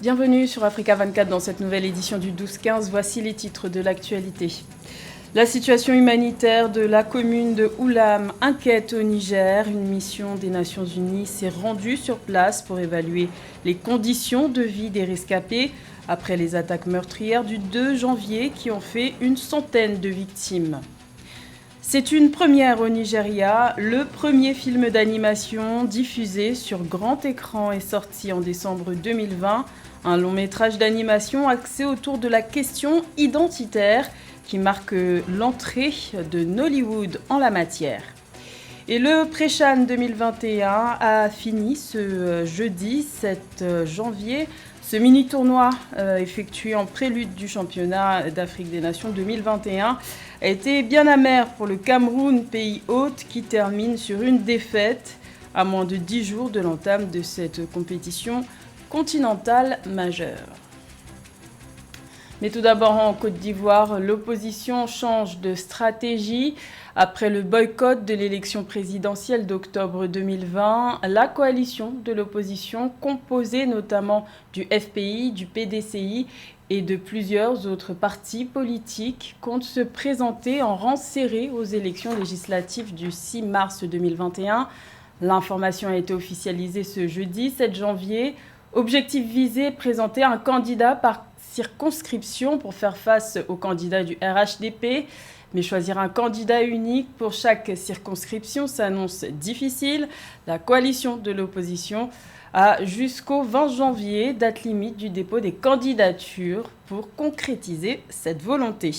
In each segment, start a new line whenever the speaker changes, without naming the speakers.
Bienvenue sur Africa 24 dans cette nouvelle édition du 12-15. Voici les titres de l'actualité. La situation humanitaire de la commune de Oulam inquiète au Niger. Une mission des Nations Unies s'est rendue sur place pour évaluer les conditions de vie des rescapés après les attaques meurtrières du 2 janvier qui ont fait une centaine de victimes. C'est une première au Nigeria. Le premier film d'animation diffusé sur grand écran est sorti en décembre 2020. Un long métrage d'animation axé autour de la question identitaire qui marque l'entrée de Nollywood en la matière. Et le Pré-Chan 2021 a fini ce jeudi 7 janvier. Ce mini-tournoi effectué en prélude du championnat d'Afrique des Nations 2021 a été bien amer pour le Cameroun, pays hôte, qui termine sur une défaite à moins de 10 jours de l'entame de cette compétition continentale majeure. Mais tout d'abord en Côte d'Ivoire, l'opposition change de stratégie. Après le boycott de l'élection présidentielle d'octobre 2020, la coalition de l'opposition, composée notamment du FPI, du PDCI et de plusieurs autres partis politiques, compte se présenter en rang serré aux élections législatives du 6 mars 2021. L'information a été officialisée ce jeudi 7 janvier. Objectif visé, présenter un candidat par circonscription pour faire face au candidat du RHDP. Mais choisir un candidat unique pour chaque circonscription s'annonce difficile. La coalition de l'opposition a jusqu'au 20 janvier, date limite du dépôt des candidatures, pour concrétiser cette volonté.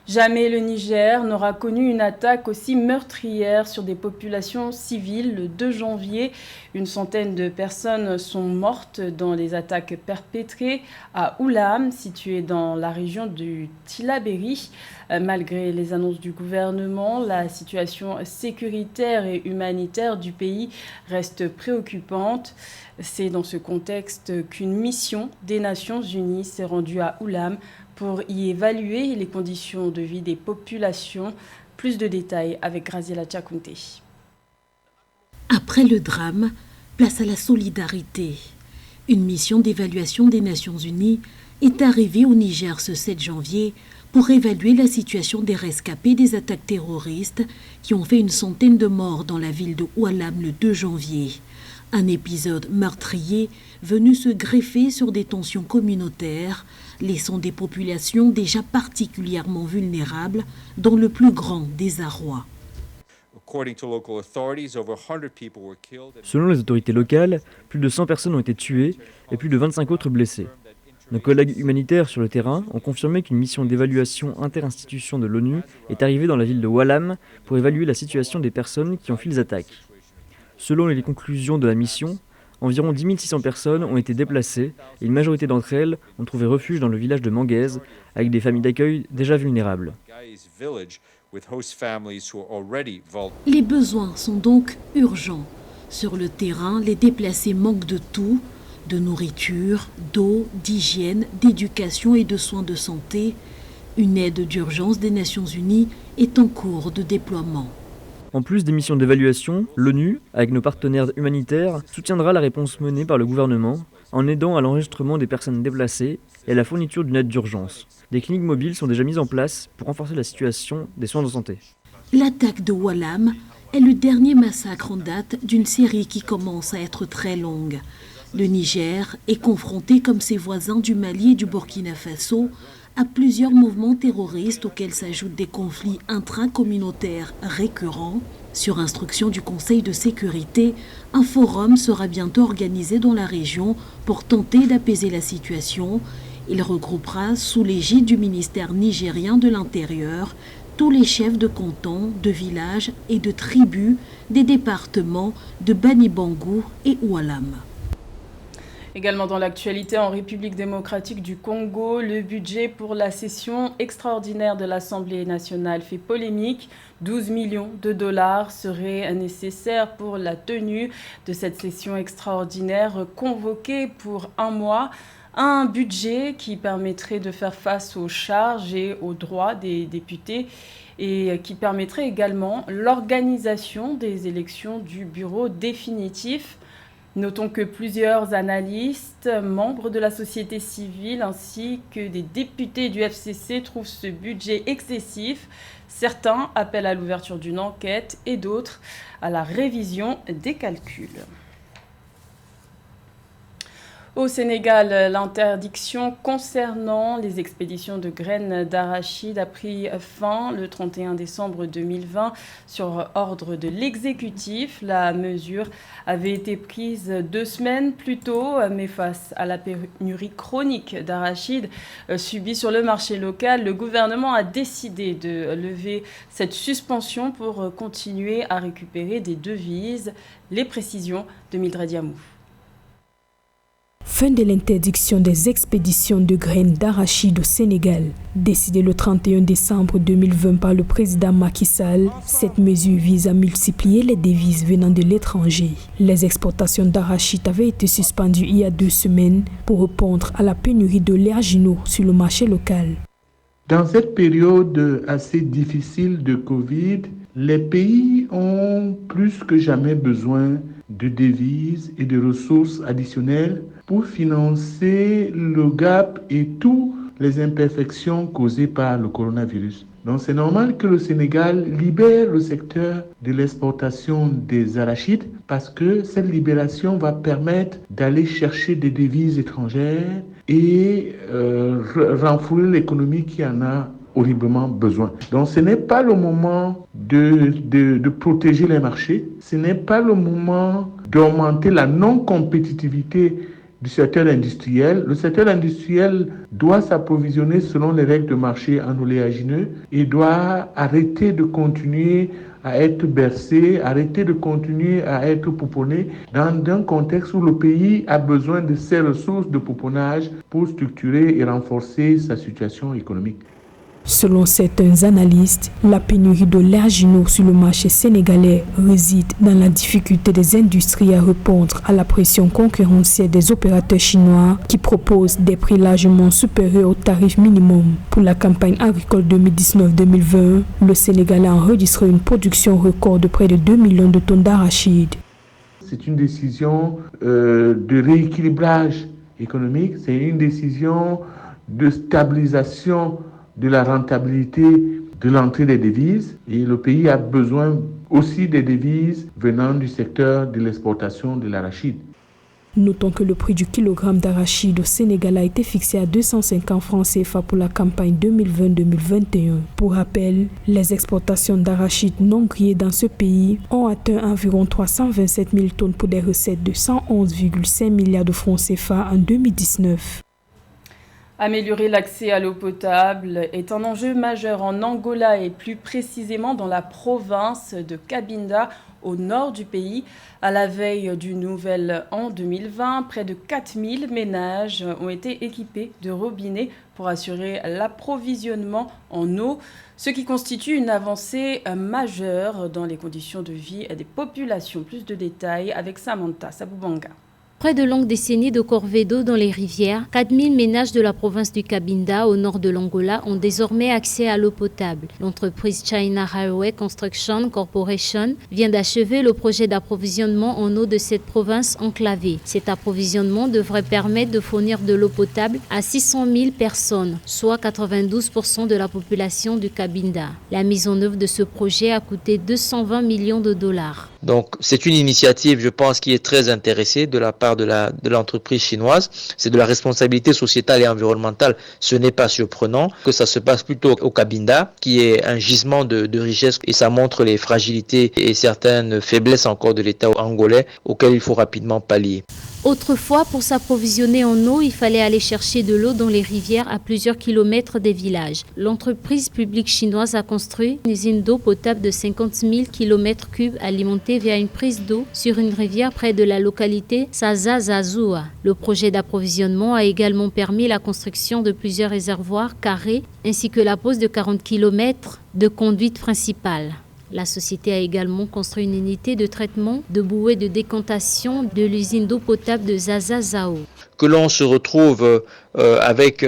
Jamais le Niger n'aura connu une attaque aussi meurtrière sur des populations civiles. Le 2 janvier, une centaine de personnes sont mortes dans les attaques perpétrées à Oulam, situé dans la région du Tillabéri. Malgré les annonces du gouvernement, la situation sécuritaire et humanitaire du pays reste préoccupante. C'est dans ce contexte qu'une mission des Nations Unies s'est rendue à Oulam pour y évaluer les conditions de vie des populations. Plus de détails avec Graziella Tchakounté.
Après le drame, place à la solidarité. Une mission d'évaluation des Nations Unies est arrivée au Niger ce 7 janvier pour évaluer la situation des rescapés des attaques terroristes qui ont fait une centaine de morts dans la ville de Oualam le 2 janvier. Un épisode meurtrier venu se greffer sur des tensions communautaires, laissant des populations déjà particulièrement vulnérables dans le plus grand désarroi.
Selon les autorités locales, plus de 100 personnes ont été tuées et plus de 25 autres blessées. Nos collègues humanitaires sur le terrain ont confirmé qu'une mission d'évaluation interinstitution de l'ONU est arrivée dans la ville de Oualam pour évaluer la situation des personnes qui ont fui les attaques. Selon les conclusions de la mission, environ 10 600 personnes ont été déplacées et une majorité d'entre elles ont trouvé refuge dans le village de Manguez avec des familles d'accueil déjà vulnérables.
Les besoins sont donc urgents. Sur le terrain, les déplacés manquent de tout, de nourriture, d'eau, d'hygiène, d'éducation et de soins de santé. Une aide d'urgence des Nations Unies est en cours de déploiement.
En plus des missions d'évaluation, l'ONU, avec nos partenaires humanitaires, soutiendra la réponse menée par le gouvernement en aidant à l'enregistrement des personnes déplacées et à la fourniture d'une aide d'urgence. Des cliniques mobiles sont déjà mises en place pour renforcer la situation des soins de santé.
L'attaque de Oualam est le dernier massacre en date d'une série qui commence à être très longue. Le Niger est confronté, comme ses voisins du Mali et du Burkina Faso, à plusieurs mouvements terroristes auxquels s'ajoutent des conflits intracommunautaires récurrents. Sur instruction du Conseil de sécurité, un forum sera bientôt organisé dans la région pour tenter d'apaiser la situation. Il regroupera, sous l'égide du ministère nigérien de l'Intérieur, tous les chefs de cantons, de villages et de tribus des départements de Bani Bangou et Oualam.
Également dans l'actualité, en République démocratique du Congo, le budget pour la session extraordinaire de l'Assemblée nationale fait polémique. 12 millions de dollars seraient nécessaires pour la tenue de cette session extraordinaire convoquée pour un mois. Un budget qui permettrait de faire face aux charges et aux droits des députés et qui permettrait également l'organisation des élections du bureau définitif. Notons que plusieurs analystes, membres de la société civile ainsi que des députés du FCC trouvent ce budget excessif. Certains appellent à l'ouverture d'une enquête et d'autres à la révision des calculs. Au Sénégal, l'interdiction concernant les expéditions de graines d'arachide a pris fin le 31 décembre 2020 sur ordre de l'exécutif. La mesure avait été prise 2 semaines plus tôt, mais face à la pénurie chronique d'arachide subie sur le marché local, le gouvernement a décidé de lever cette suspension pour continuer à récupérer des devises. Les précisions de Mildred Yamou.
Fin de l'interdiction des expéditions de graines d'arachide au Sénégal. Décidée le 31 décembre 2020 par le président Macky Sall, cette mesure vise à multiplier les devises venant de l'étranger. Les exportations d'arachide avaient été suspendues il y a 2 semaines pour répondre à la pénurie de d'oléagineux sur le marché local.
Dans cette période assez difficile de Covid, les pays ont plus que jamais besoin de devises et de ressources additionnelles pour financer le gap et toutes les imperfections causées par le coronavirus. Donc c'est normal que le Sénégal libère le secteur de l'exportation des arachides parce que cette libération va permettre d'aller chercher des devises étrangères et renflouer l'économie qui en a horriblement besoin. Donc ce n'est pas le moment de protéger les marchés, ce n'est pas le moment d'augmenter la non-compétitivité du secteur industriel. Le secteur industriel doit s'approvisionner selon les règles de marché en oléagineux et doit arrêter de continuer à être bercé, arrêter de continuer à être pouponné dans un contexte où le pays a besoin de ces ressources de pouponnage pour structurer et renforcer sa situation économique.
Selon certains analystes, la pénurie d'oléagineux sur le marché sénégalais réside dans la difficulté des industries à répondre à la pression concurrentielle des opérateurs chinois qui proposent des prix largement supérieurs au tarif minimum. Pour la campagne agricole 2019-2020, le Sénégal a enregistré une production record de près de 2 millions de tonnes d'arachides.
C'est une décision de rééquilibrage économique, c'est une décision de stabilisation de la rentabilité de l'entrée des devises et le pays a besoin aussi des devises venant du secteur de l'exportation de l'arachide.
Notons que le prix du kilogramme d'arachide au Sénégal a été fixé à 250 francs CFA pour la campagne 2020-2021. Pour rappel, les exportations d'arachide non grillées dans ce pays ont atteint environ 327 000 tonnes pour des recettes de 111,5 milliards de francs CFA en 2019.
Améliorer l'accès à l'eau potable est un enjeu majeur en Angola et plus précisément dans la province de Cabinda, au nord du pays. À la veille du nouvel an 2020, près de 4000 ménages ont été équipés de robinets pour assurer l'approvisionnement en eau, ce qui constitue une avancée majeure dans les conditions de vie des populations. Plus de détails avec Samantha Saboubanga.
Après de longues décennies de corvées d'eau dans les rivières, 4000 ménages de la province du Cabinda, au nord de l'Angola, ont désormais accès à l'eau potable. L'entreprise China Highway Construction Corporation vient d'achever le projet d'approvisionnement en eau de cette province enclavée. Cet approvisionnement devrait permettre de fournir de l'eau potable à 600 000 personnes, soit 92% de la population du Cabinda. La mise en œuvre de ce projet a coûté 220 millions de dollars.
Donc, c'est une initiative, je pense, qui est très intéressée de la part de l'entreprise chinoise. C'est de la responsabilité sociétale et environnementale. Ce n'est pas surprenant que ça se passe plutôt au Cabinda, qui est un gisement de richesse, et ça montre les fragilités et certaines faiblesses encore de l'État angolais auxquelles il faut rapidement pallier.
Autrefois, pour s'approvisionner en eau, il fallait aller chercher de l'eau dans les rivières à plusieurs kilomètres des villages. L'entreprise publique chinoise a construit une usine d'eau potable de 50 000 km3 alimentée via une prise d'eau sur une rivière près de la localité Sazazazua. Le projet d'approvisionnement a également permis la construction de plusieurs réservoirs carrés ainsi que la pose de 40 km de conduite principale. La société a également construit une unité de traitement de bouées de décantation de l'usine d'eau potable de Zazazao.
Que l'on se retrouve avec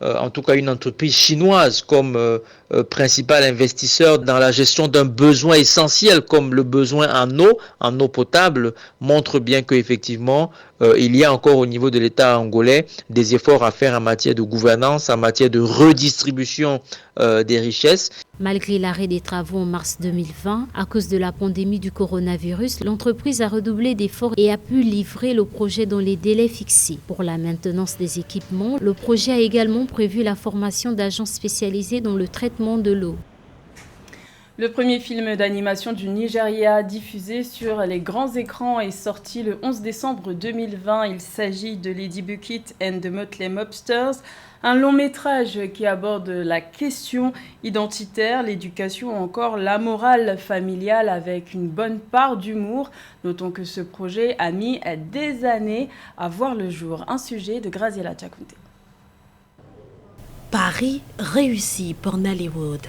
en tout cas une entreprise chinoise comme principal investisseur dans la gestion d'un besoin essentiel comme le besoin en eau potable, montre bien qu'effectivement, il y a encore au niveau de l'État angolais des efforts à faire en matière de gouvernance, en matière de redistribution des richesses.
Malgré l'arrêt des travaux en mars 2020, à cause de la pandémie du coronavirus, l'entreprise a redoublé d'efforts et a pu livrer le projet dans les délais fixés. Pour la maintenance des équipements, le projet a également prévu la formation d'agents spécialisés dans le traitement de l'eau.
Le premier film d'animation du Nigeria diffusé sur les grands écrans est sorti le 11 décembre 2020. Il s'agit de Lady Bucket and the Motley Mobsters, un long métrage qui aborde la question identitaire, l'éducation ou encore la morale familiale avec une bonne part d'humour. Notons que ce projet a mis des années à voir le jour. Un sujet de Graziella Tchakounté.
Paris réussi pour Nollywood.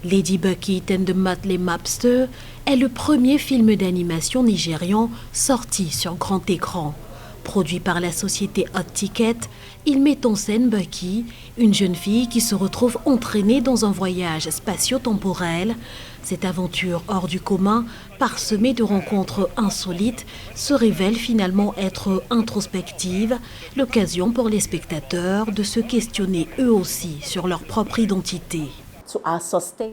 Lady Bucket and the Motley Mobsters est le premier film d'animation nigérian sorti sur grand écran. Produit par la société Hot Ticket, il met en scène Bucky, une jeune fille qui se retrouve entraînée dans un voyage spatio-temporel. Cette aventure hors du commun, parsemée de rencontres insolites, se révèle finalement être introspective, l'occasion pour les spectateurs de se questionner eux aussi sur leur propre identité.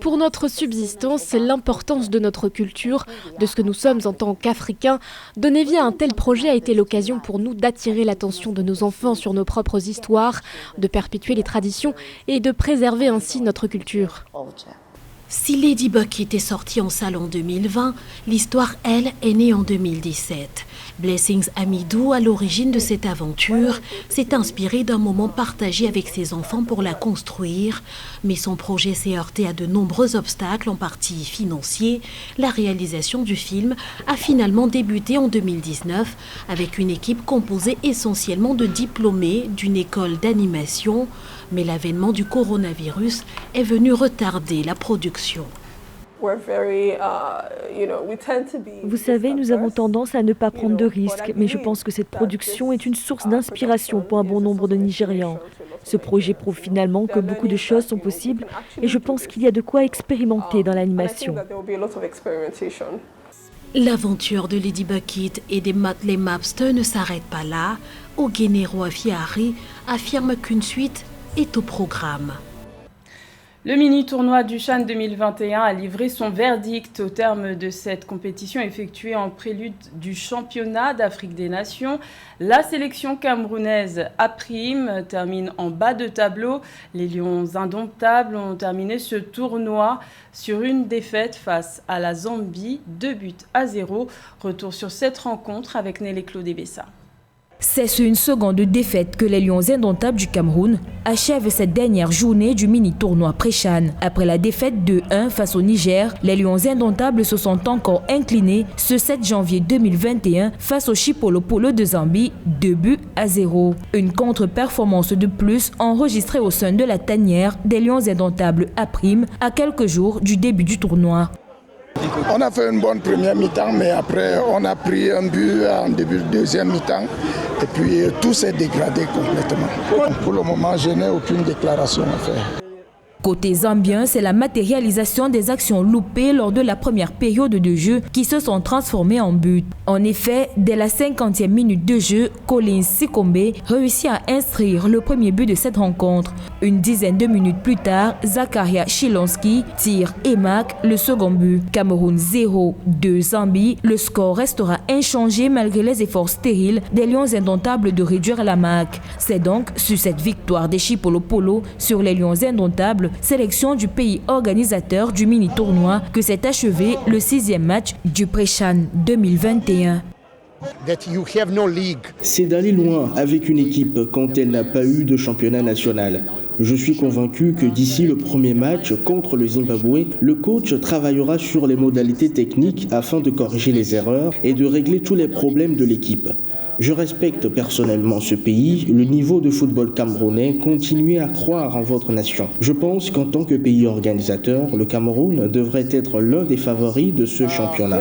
Pour notre subsistance, c'est l'importance de notre culture, de ce que nous sommes en tant qu'Africains. Donner vie à un tel projet a été l'occasion pour nous d'attirer l'attention de nos enfants sur nos propres histoires, de perpétuer les traditions et de préserver ainsi notre culture.
Si Lady Bucket est sortie en salle en 2020, l'histoire, elle, est née en 2017. Blessings Amidou, à l'origine de cette aventure, s'est inspiré d'un moment partagé avec ses enfants pour la construire. Mais son projet s'est heurté à de nombreux obstacles, en partie financiers. La réalisation du film a finalement débuté en 2019 avec une équipe composée essentiellement de diplômés d'une école d'animation. Mais l'avènement du coronavirus est venu retarder la production.
Vous savez, nous avons tendance à ne pas prendre de risques, mais je pense que cette production est une source d'inspiration pour un bon nombre de Nigérians. Ce projet prouve finalement que beaucoup de choses sont possibles et je pense qu'il y a de quoi expérimenter dans l'animation.
L'aventure de Lady Bucket et des Motley Mobsters ne s'arrête pas là. Ogenero Afiari affirme qu'une suite est au programme.
Le mini-tournoi du CHAN 2021 a livré son verdict au terme de cette compétition effectuée en prélude du championnat d'Afrique des Nations. La sélection camerounaise A' termine en bas de tableau. Les Lions indomptables ont terminé ce tournoi sur une défaite face à la Zambie, 2-0. Retour sur cette rencontre avec Nelly Claude Bessa.
C'est sur une seconde défaite que les Lions indomptables du Cameroun achèvent cette dernière journée du mini-tournoi pré-CHAN. Après la défaite 2-1 face au Niger, les Lions indomptables se sont encore inclinés ce 7 janvier 2021 face au Chipolopolo de Zambie, 2-0. Une contre-performance de plus enregistrée au sein de la tanière des Lions indomptables A' à quelques jours du début du tournoi.
On a fait une bonne première mi-temps, mais après on a pris un but en début de deuxième mi-temps et puis tout s'est dégradé complètement. Pour le moment, je n'ai aucune déclaration à faire.
Côté zambien, c'est la matérialisation des actions loupées lors de la première période de jeu qui se sont transformées en but. En effet, dès la 50e minute de jeu, Collins Sikombe réussit à inscrire le premier but de cette rencontre. Une dizaine de minutes plus tard, Zakaria Shilonski tire et marque le second but. Cameroun 0-2 Zambie. Le score restera inchangé malgré les efforts stériles des Lions indomptables de réduire la marque. C'est donc sur cette victoire des Chipolopolo sur les Lions indomptables, sélection du pays organisateur du mini-tournoi, que s'est achevé le 6e match du pré-CHAN 2021.
C'est d'aller loin avec une équipe quand elle n'a pas eu de championnat national. Je suis convaincu que d'ici le premier match contre le Zimbabwe, le coach travaillera sur les modalités techniques afin de corriger les erreurs et de régler tous les problèmes de l'équipe. Je respecte personnellement ce pays, le niveau de football camerounais, continuez à croire en votre nation. Je pense qu'en tant que pays organisateur, le Cameroun devrait être l'un des favoris de ce championnat.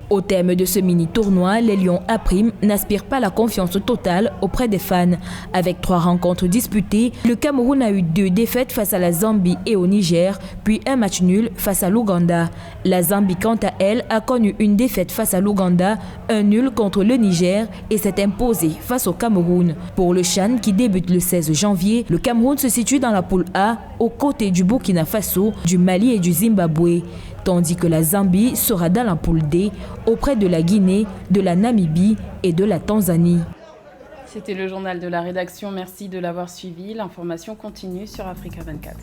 Au terme de ce mini-tournoi, les Lions A' n'aspirent pas la confiance totale auprès des fans. Avec 3 rencontres disputées, le Cameroun a eu 2 défaites face à la Zambie et au Niger, puis un match nul face à l'Ouganda. La Zambie, quant à elle, a connu une défaite face à l'Ouganda, un nul contre le Niger et s'est imposée face au Cameroun. Pour le CHAN qui débute le 16 janvier, le Cameroun se situe dans la poule A, aux côtés du Burkina Faso, du Mali et du Zimbabwe. Tandis que la Zambie sera dans la poule D, auprès de la Guinée, de la Namibie et de la Tanzanie.
C'était le journal de la rédaction, merci de l'avoir suivi. L'information continue sur Africa 24.